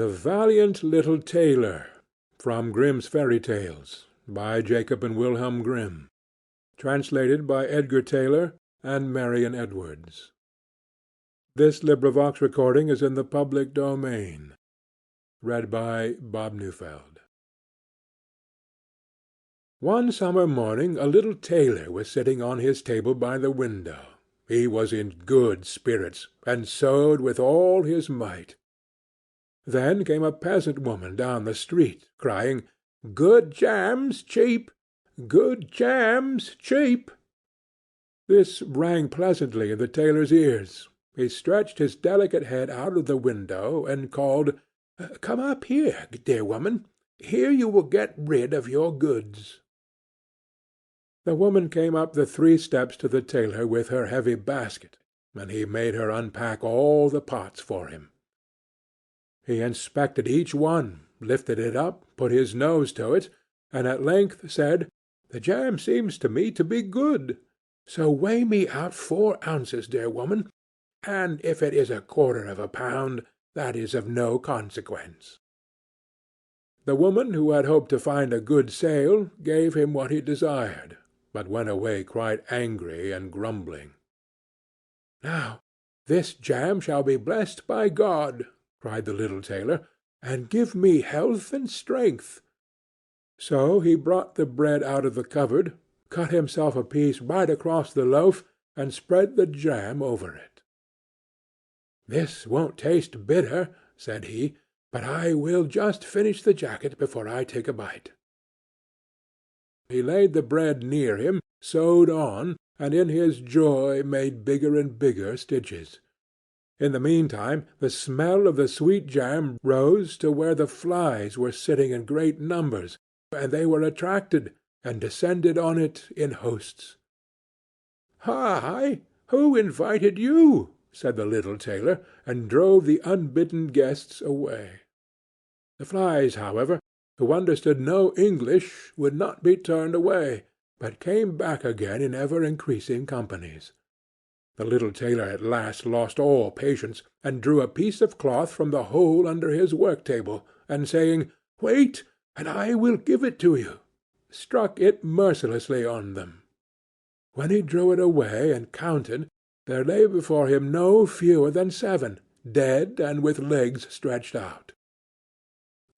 The Valiant Little Tailor, from Grimm's Fairy Tales, by Jacob and Wilhelm Grimm, translated by Edgar Tailor and Marion Edwards. This recording is in the public domain. Read by Bob Neufeld. One summer morning a little tailor was sitting on his table by the window. He was in good spirits, and sewed with all his might. Then came a peasant woman down the street, crying, "Good jams, cheap! Good jams, cheap!" This rang pleasantly in the tailor's ears. He stretched his delicate head out of the window, and called, "Come up here, dear woman. Here you will get rid of your goods." The woman came up the 3 steps to the tailor with her heavy basket, and he made her unpack all the pots for him. He inspected each one, lifted it up, put his nose to it, and at length said, "The jam seems to me to be good. So weigh me out 4 ounces, dear woman, and if it is 1/4 pound, that is of no consequence." The woman, who had hoped to find a good sale, gave him what he desired, but went away quite angry and grumbling. "Now this jam shall be blessed by God," cried the little tailor, "and give me health and strength." So he brought the bread out of the cupboard, cut himself a piece right across the loaf, and spread the jam over it. "This won't taste bitter," said he, "but I will just finish the jacket before I take a bite." He laid the bread near him, sewed on, and in his joy made bigger and bigger stitches. In the meantime the smell of the sweet jam rose to where the flies were sitting in great numbers, and they were attracted, and descended on it in hosts. "Hi! Who invited you?" said the little tailor, and drove the unbidden guests away. The flies, however, who understood no English, would not be turned away, but came back again in ever-increasing companies. The little tailor at last lost all patience, and drew a piece of cloth from the hole under his work-table, and saying, "Wait, and I will give it to you," struck it mercilessly on them. When he drew it away and counted, there lay before him no fewer than 7, dead and with legs stretched out.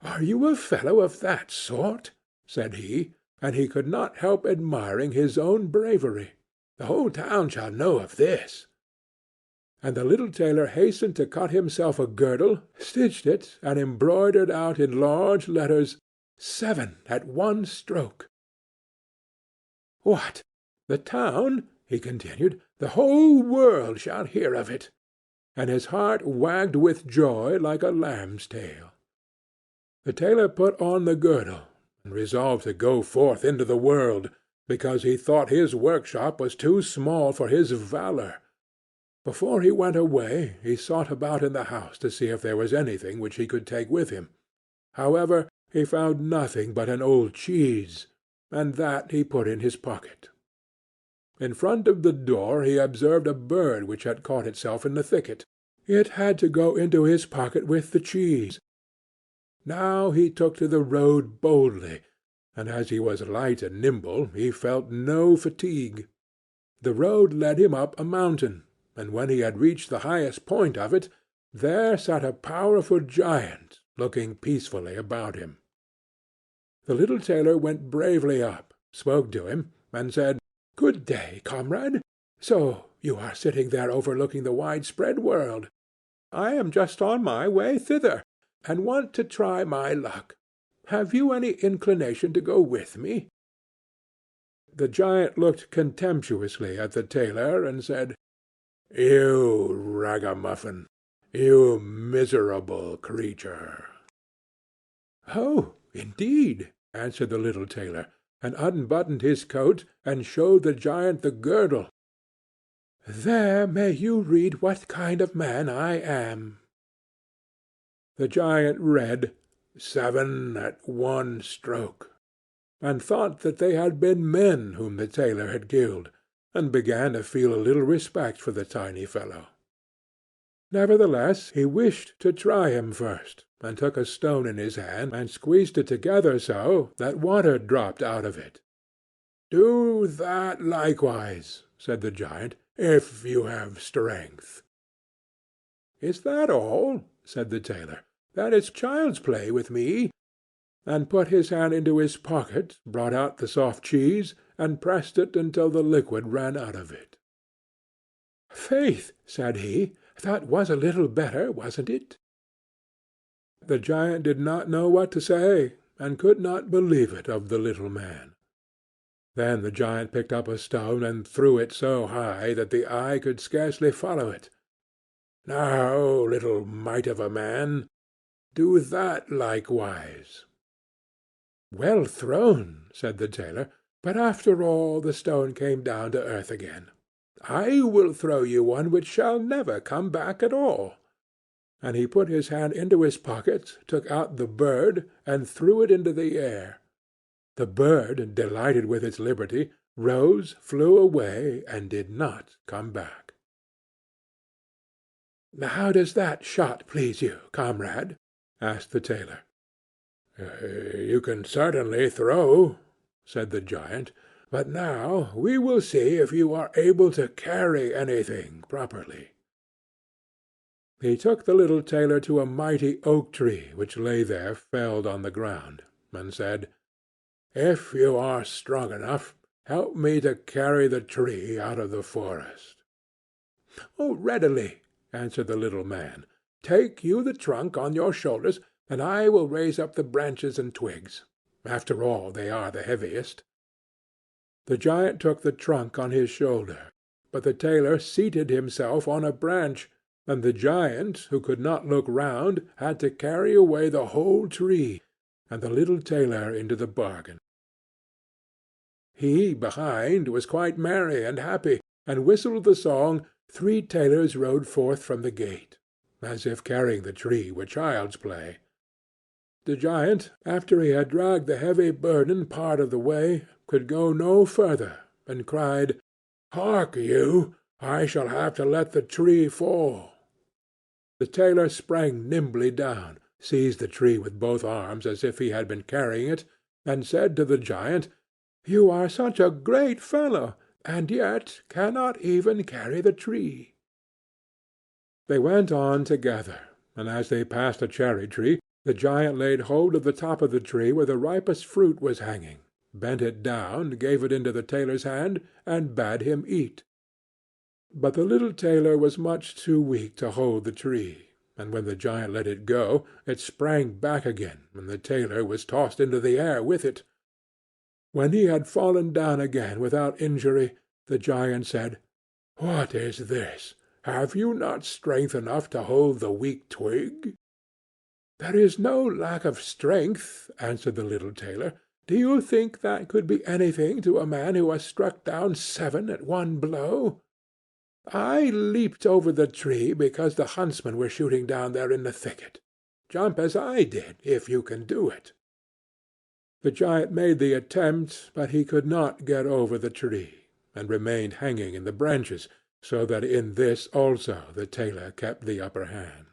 "Are you a fellow of that sort?" said he, and he could not help admiring his own bravery. "The whole town shall know of this." And the little tailor hastened to cut himself a girdle, stitched it, and embroidered out in large letters, "7 at one stroke." "What! The town?" he continued. "The whole world shall hear of it." And his heart wagged with joy like a lamb's tail. The tailor put on the girdle, and resolved to go forth into the world, because he thought his workshop was too small for his valour. Before he went away he sought about in the house to see if there was anything which he could take with him. However, he found nothing but an old cheese, and that he put in his pocket. In front of the door he observed a bird which had caught itself in the thicket. It had to go into his pocket with the cheese. Now he took to the road boldly, and as he was light and nimble he felt no fatigue. The road led him up a mountain, and when he had reached the highest point of it, there sat a powerful giant, looking peacefully about him. The little tailor went bravely up, spoke to him, and said, "Good day, comrade. So you are sitting there overlooking the widespread world. I am just on my way thither, and want to try my luck. Have you any inclination to go with me?" The giant looked contemptuously at the tailor, and said, "You ragamuffin! You miserable creature!" "Oh, indeed!" answered the little tailor, and unbuttoned his coat, and showed the giant the girdle. "There may you read what kind of man I am." The giant read, "7 at one stroke," and thought that they had been men whom the tailor had killed, and began to feel a little respect for the tiny fellow. Nevertheless, he wished to try him first, and took a stone in his hand and squeezed it together so that water dropped out of it. "Do that likewise," said the giant, "if you have strength." "Is that all?" said the tailor. "That is child's play with me," and put his hand into his pocket, brought out the soft cheese, and pressed it until the liquid ran out of it. "Faith," said he, "that was a little better, wasn't it?" The giant did not know what to say, and could not believe it of the little man. Then the giant picked up a stone and threw it so high that the eye could scarcely follow it. "Now, little mite of a man, do that likewise." "Well thrown," said the tailor, "but after all the stone came down to earth again. I will throw you one which shall never come back at all." And he put his hand into his pocket, took out the bird, and threw it into the air. The bird, delighted with its liberty, rose, flew away, and did not come back. "How does that shot please you, comrade?" asked the tailor. "You can certainly throw," said the giant. "But now we will see if you are able to carry anything properly." He took the little tailor to a mighty oak tree which lay there felled on the ground, and said, "If you are strong enough, help me to carry the tree out of the forest." "Oh, readily," answered the little man. "Take you the trunk on your shoulders, and I will raise up the branches and twigs. After all, they are the heaviest." The giant took the trunk on his shoulder, but the tailor seated himself on a branch, and the giant, who could not look round, had to carry away the whole tree, and the little tailor into the bargain. He, behind, was quite merry and happy, and whistled the song, "Three tailors rode forth from the gate," as if carrying the tree were child's play. The giant, after he had dragged the heavy burden part of the way, could go no further, and cried, "Hark you! I shall have to let the tree fall." The tailor sprang nimbly down, seized the tree with both arms as if he had been carrying it, and said to the giant, "You are such a great fellow, and yet cannot even carry the tree." They went on together, and as they passed a cherry tree, the giant laid hold of the top of the tree where the ripest fruit was hanging, bent it down, gave it into the tailor's hand, and bade him eat. But the little tailor was much too weak to hold the tree, and when the giant let it go, it sprang back again, and the tailor was tossed into the air with it. When he had fallen down again without injury, the giant said, "What is this? Have you not strength enough to hold the weak twig?" "There is no lack of strength," answered the little tailor. "Do you think that could be anything to a man who has struck down 7 at one blow? I leaped over the tree because the huntsmen were shooting down there in the thicket. Jump as I did, if you can do it." The giant made the attempt, but he could not get over the tree, and remained hanging in the branches, so that in this also the tailor kept the upper hand.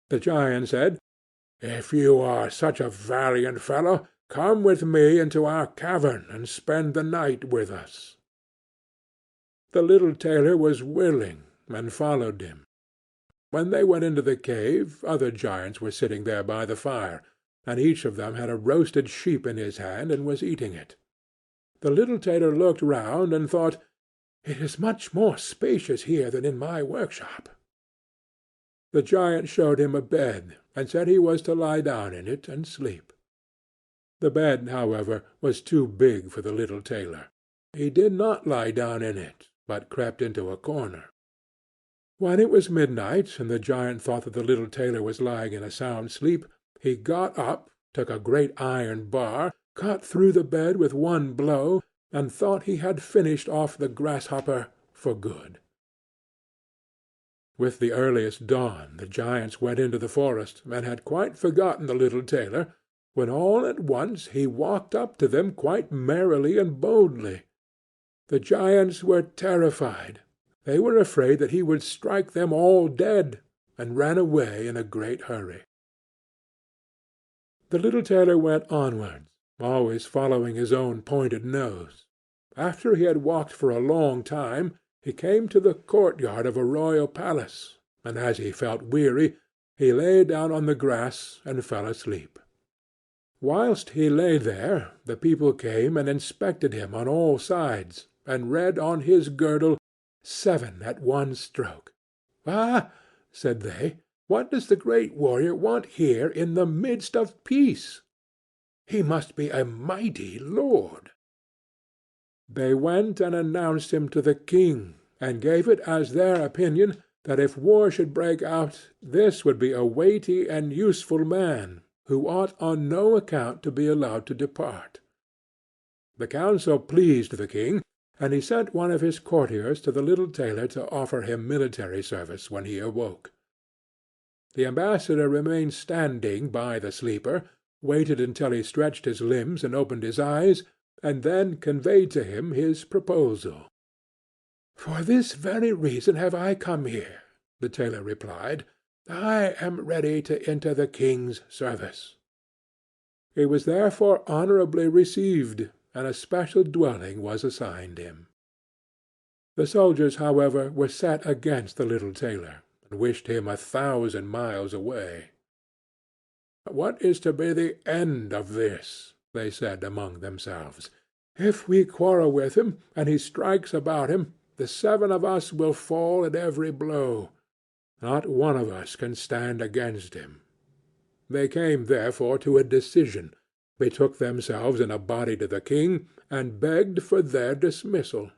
The giant said, "If you are such a valiant fellow, come with me into our cavern and spend the night with us." The little tailor was willing, and followed him. When they went into the cave, other giants were sitting there by the fire, and each of them had a roasted sheep in his hand and was eating it. The little tailor looked round and thought, "It is much more spacious here than in my workshop." The giant showed him a bed, and said he was to lie down in it and sleep. The bed, however, was too big for the little tailor. He did not lie down in it, but crept into a corner. When it was midnight, and the giant thought that the little tailor was lying in a sound sleep, he got up, took a great iron bar, cut through the bed with one blow, and thought he had finished off the grasshopper for good. With the earliest dawn the giants went into the forest, and had quite forgotten the little tailor, when all at once he walked up to them quite merrily and boldly. The giants were terrified, They were afraid that he would strike them all dead, and ran away in a great hurry. The little tailor went onwards, always following his own pointed nose. After he had walked for a long time, he came to the courtyard of a royal palace, and as he felt weary, he lay down on the grass and fell asleep. Whilst he lay there, the people came and inspected him on all sides, and read on his girdle 7 at one stroke. "Ah!" said they, "what does the great warrior want here in the midst of peace? He must be a mighty lord." They went and announced him to the king, and gave it as their opinion that if war should break out, this would be a weighty and useful man, who ought on no account to be allowed to depart. The counsel pleased the king, and he sent one of his courtiers to the little tailor to offer him military service when he awoke. The ambassador remained standing by the sleeper, waited until he stretched his limbs and opened his eyes, and then conveyed to him his proposal. "For this very reason have I come here," the tailor replied. "I am ready to enter the king's service." He was therefore honourably received, and a special dwelling was assigned him. The soldiers, however, were set against the little tailor, and wished him 1,000 miles away. "What is to be the end of this?" they said among themselves. "If we quarrel with him, and he strikes about him, the 7 of us will fall at every blow. Not one of us can stand against him." They came therefore to a decision, betook themselves in a body to the king, and begged for their dismissal.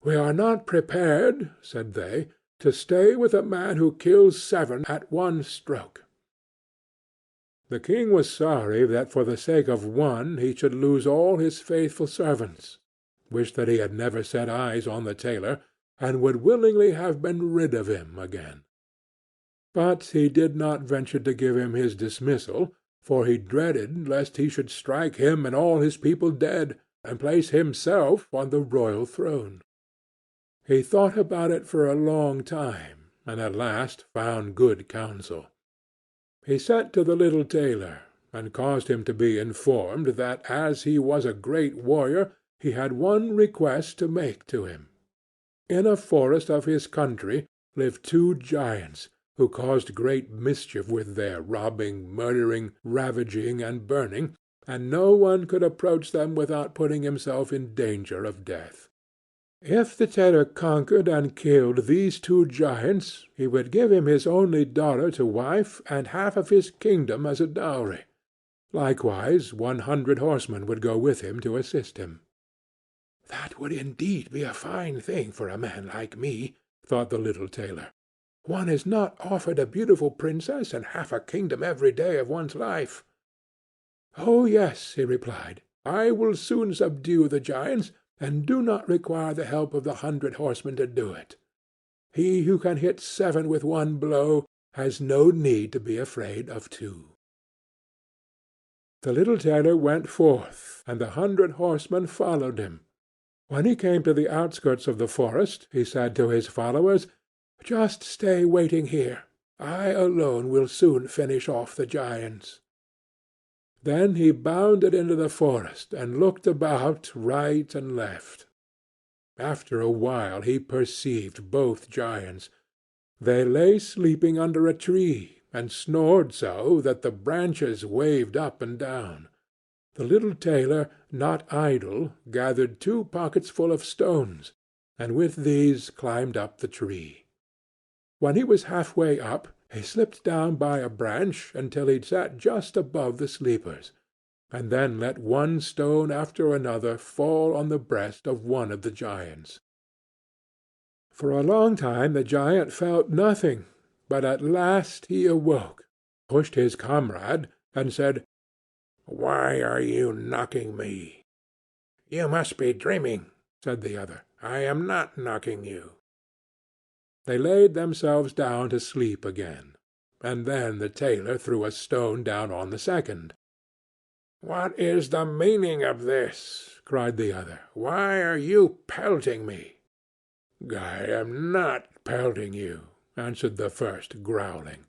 "We are not prepared," said they, "to stay with a man who kills 7 at one stroke." The king was sorry that for the sake of one he should lose all his faithful servants, wished that he had never set eyes on the tailor, and would willingly have been rid of him again. But he did not venture to give him his dismissal, for he dreaded lest he should strike him and all his people dead, and place himself on the royal throne. He thought about it for a long time, and at last found good counsel. He sent to the little tailor, and caused him to be informed that as he was a great warrior he had one request to make to him. In a forest of his country lived 2 giants, who caused great mischief with their robbing, murdering, ravaging, and burning, and no one could approach them without putting himself in danger of death. If the tailor conquered and killed these 2 giants, he would give him his only daughter to wife and half of his kingdom as a dowry. Likewise 100 horsemen would go with him to assist him. "That would indeed be a fine thing for a man like me," thought the little tailor. "One is not offered a beautiful princess and half a kingdom every day of one's life." "Oh, yes," he replied, "I will soon subdue the giants, and do not require the help of the 100 horsemen to do it. He who can hit 7 with one blow has no need to be afraid of 2. The little tailor went forth, and the 100 horsemen followed him. When he came to the outskirts of the forest, he said to his followers, "Just stay waiting here. I alone will soon finish off the giants." Then he bounded into the forest, and looked about right and left. After a while he perceived both giants. They lay sleeping under a tree, and snored so that the branches waved up and down. The little tailor, not idle, gathered 2 pockets full of stones, and with these climbed up the tree. When he was half-way up, he slipped down by a branch until he sat just above the sleepers, and then let one stone after another fall on the breast of one of the giants. For a long time the giant felt nothing, but at last he awoke, pushed his comrade, and said, "Why are you knocking me?" "You must be dreaming," said the other. "I am not knocking you." They laid themselves down to sleep again, and then the tailor threw a stone down on the second. "What is the meaning of this?" cried the other. "Why are you pelting me?" "I am not pelting you," answered the first, growling.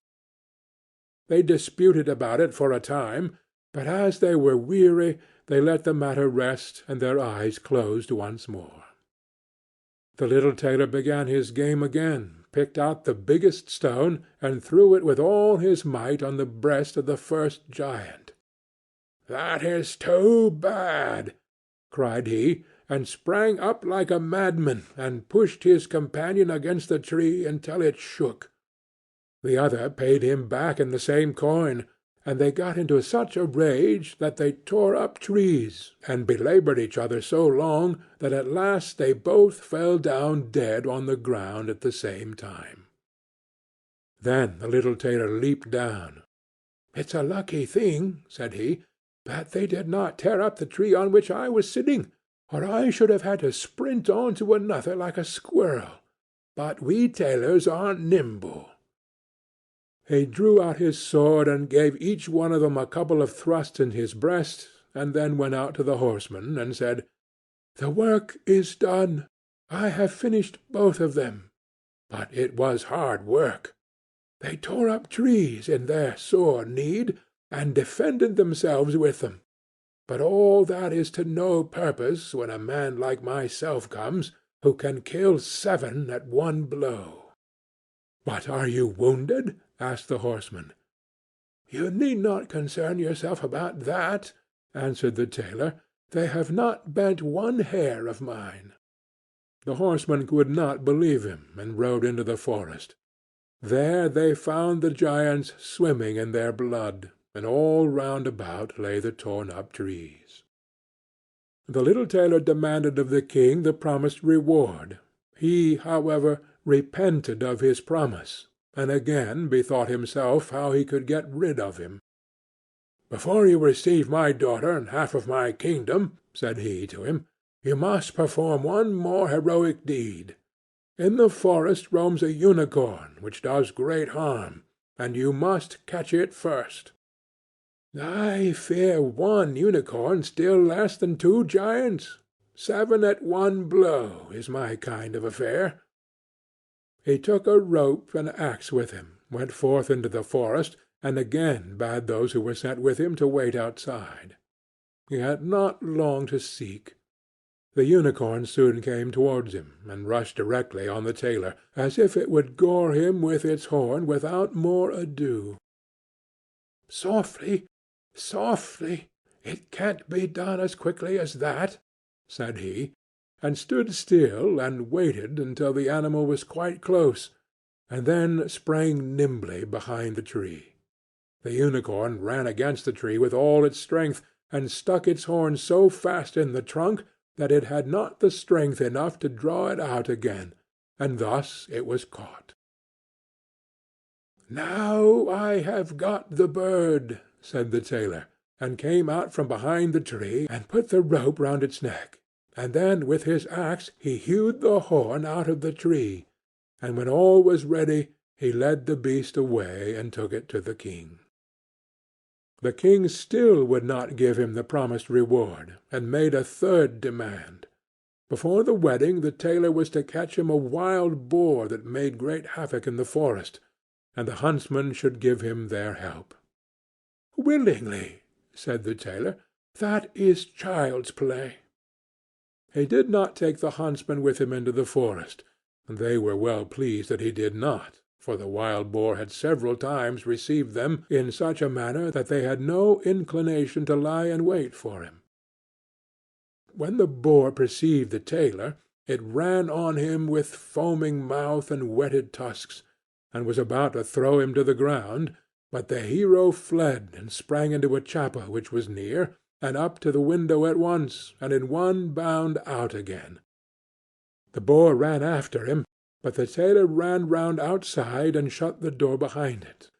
They disputed about it for a time, but as they were weary they let the matter rest and their eyes closed once more. The little tailor began his game again, picked out the biggest stone, and threw it with all his might on the breast of the first giant. "That is too bad!" cried he, and sprang up like a madman, and pushed his companion against the tree until it shook. The other paid him back in the same coin, and they got into such a rage that they tore up trees, and belaboured each other so long that at last they both fell down dead on the ground at the same time. Then the little tailor leaped down. "It's a lucky thing," said he, "that they did not tear up the tree on which I was sitting, or I should have had to sprint on to another like a squirrel. But we tailors are nimble." He drew out his sword and gave each one of them a couple of thrusts in his breast, and then went out to the horsemen and said, "The work is done. I have finished both of them. But it was hard work. They tore up trees in their sore need, and defended themselves with them. But all that is to no purpose when a man like myself comes, who can kill 7 at one blow." "But are you wounded?" asked the horseman. "You need not concern yourself about that," answered the tailor. "They have not bent one hair of mine." The horsemen would not believe him, and rode into the forest. There they found the giants swimming in their blood, and all round about lay the torn-up trees. The little tailor demanded of the king the promised reward. He, however, repented of his promise, and again bethought himself how he could get rid of him. "Before you receive my daughter and half of my kingdom," said he to him, "you must perform one more heroic deed. In the forest roams a unicorn which does great harm, and you must catch it first." "I fear one unicorn still less than 2 giants. 7 at one blow is my kind of affair." He took a rope and axe with him, went forth into the forest, and again bade those who were sent with him to wait outside. He had not long to seek. The unicorn soon came towards him, and rushed directly on the tailor, as if it would gore him with its horn without more ado. "Softly, softly! It can't be done as quickly as that," said he, and stood still and waited until the animal was quite close, and then sprang nimbly behind the tree. The unicorn ran against the tree with all its strength, and stuck its horn so fast in the trunk that it had not the strength enough to draw it out again, and thus it was caught. "Now I have got the bird," said the tailor, and came out from behind the tree, and put the rope round its neck, and then with his axe he hewed the horn out of the tree, and when all was ready he led the beast away and took it to the king. The king still would not give him the promised reward, and made a third demand. Before the wedding the tailor was to catch him a wild boar that made great havoc in the forest, and the huntsmen should give him their help. "Willingly," said the tailor. "That is child's play." He did not take the huntsmen with him into the forest, and they were well pleased that he did not, for the wild boar had several times received them in such a manner that they had no inclination to lie in wait for him. When the boar perceived the tailor, it ran on him with foaming mouth and whetted tusks, and was about to throw him to the ground, but the hero fled and sprang into a chapel which was near, and up to the window at once, and in one bound out again. The boar ran after him, but the tailor ran round outside and shut the door behind it.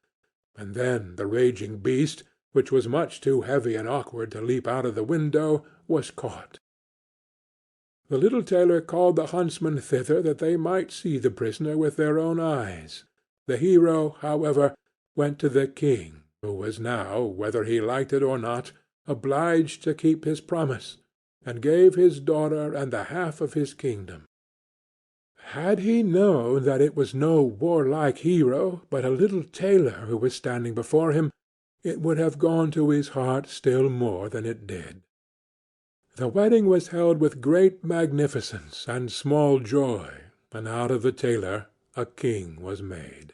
And then the raging beast, which was much too heavy and awkward to leap out of the window, was caught. The little tailor called the huntsmen thither that they might see the prisoner with their own eyes. The hero, however, went to the king, who was now, whether he liked it or not, obliged to keep his promise, and gave his daughter and the half of his kingdom. Had he known that it was no warlike hero, but a little tailor who was standing before him, it would have gone to his heart still more than it did. The wedding was held with great magnificence and small joy, and out of the tailor a king was made.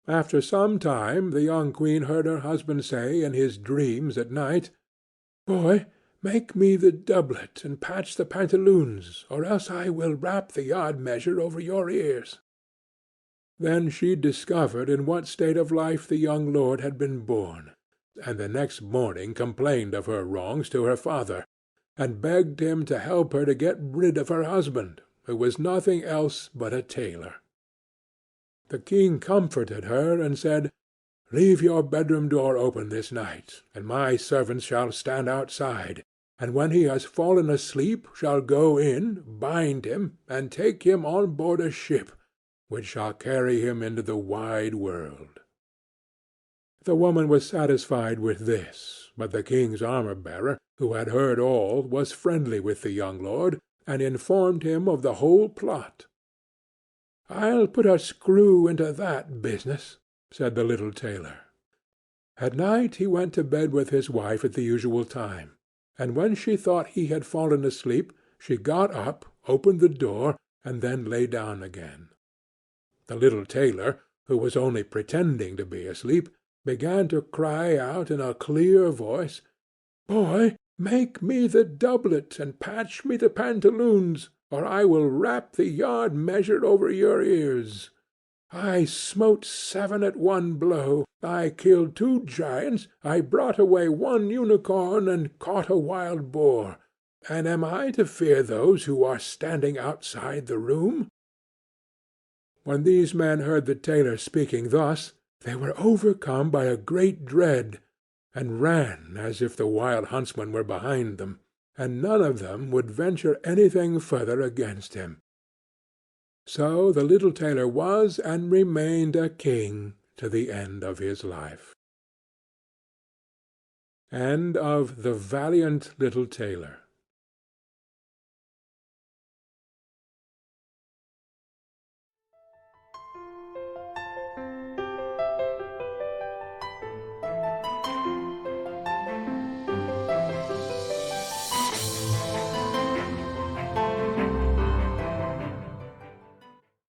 After some time the young queen heard her husband say in his dreams at night, "Boy, make me the doublet and patch the pantaloons, or else I will wrap the yard measure over your ears." Then she discovered in what state of life the young lord had been born, and the next morning complained of her wrongs to her father, and begged him to help her to get rid of her husband, who was nothing else but a tailor. The king comforted her and said, "Leave your bedroom door open this night, and my servants shall stand outside, and when he has fallen asleep shall go in, bind him, and take him on board a ship, which shall carry him into the wide world." The woman was satisfied with this, but the king's armour-bearer, who had heard all, was friendly with the young lord, and informed him of the whole plot. "I'll put a screw into that business," said the little tailor. At night he went to bed with his wife at the usual time, and when she thought he had fallen asleep, she got up, opened the door, and then lay down again. The little tailor, who was only pretending to be asleep, began to cry out in a clear voice, "Boy, make me the doublet and patch me the pantaloons, or I will wrap the yard measure over your ears. I smote 7 at one blow, I killed 2 giants, I brought away 1 unicorn, and caught a wild boar, and am I to fear those who are standing outside the room?" When these men heard the tailor speaking thus, they were overcome by a great dread, and ran as if the wild huntsman were behind them, and none of them would venture anything further against him. So the little tailor was and remained a king to the end of his life. End of The Valiant Little Tailor.